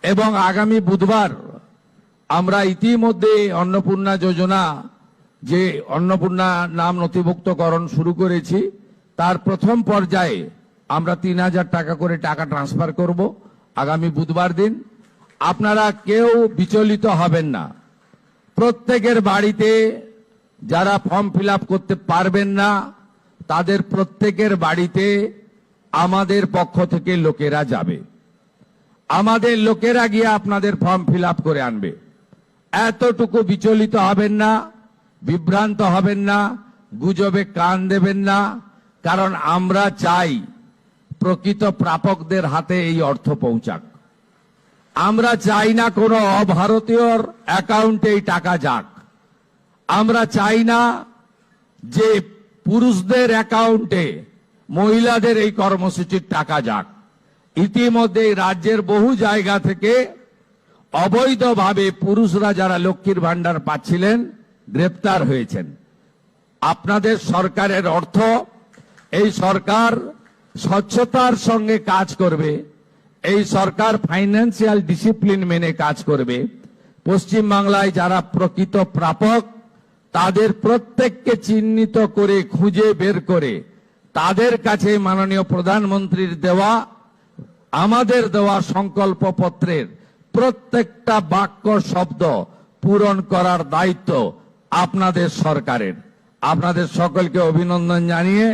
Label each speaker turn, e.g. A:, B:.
A: এবং আগামী বুধবার আমরা ইতিমধ্যে অন্নপূর্ণা যোজনা যে অন্নপূর্ণা নাম নথিভুক্তকরণ শুরু করেছি তার প্রথম পর্যায়ে আমরা ৩,০০০ টাকা করে টাকা ট্রান্সফার করব আগামী বুধবার দিন। আপনারা কেউ বিচলিত হবেন না। প্রত্যেকের বাড়িতে যারা ফর্ম ফিল আপ করতে পারবেন না তাদের প্রত্যেকের বাড়িতে আমাদের পক্ষ থেকে লোকেরা যাবে। আমাদের লোকেরা গিয়ে আপনাদের ফর্ম ফিল আপ করে আনবে। এতটুকু বিচলিত হবেন না, বিভ্রান্ত হবেন না, গুজবে কান দেবেন না। কারণ আমরা চাই প্রকৃত প্রাপকদের হাতে এই অর্থ পৌঁছাক। আমরা চাই না কোনো অভারতীয়র অ্যাকাউন্টে এই টাকা যাক। আমরা চাই না যে পুরুষদের অ্যাকাউন্টে মহিলাদের এই কর্মসূচির টাকা যাক। ইতিমধ্যে রাজ্যের বহু জায়গা থেকে অবৈধভাবে পুরুষরা যারা লক্ষ্মীর ভান্ডার পাচ্ছিলেন গ্রেপ্তার হয়েছেন। আপনাদের সরকারের অর্থ, এই সরকার স্বচ্ছতার সঙ্গে কাজ করবে, এই সরকার ফাইন্যান্সিয়াল ডিসিপ্লিন মেনে কাজ করবে। পশ্চিমবাংলায় যারা প্রকৃত প্রাপক তাদের প্রত্যেককে চিহ্নিত করে খুঁজে বের করে তাদের কাছে মাননীয় প্রধানমন্ত্রীর দেওয়া, আমাদের দেওয়া সংকল্প পত্রের প্রত্যেকটা বাক্য শব্দ পূরণ করার দায়িত্ব আপনাদের সরকারের। আপনাদের সকলকে অভিনন্দন জানিয়ে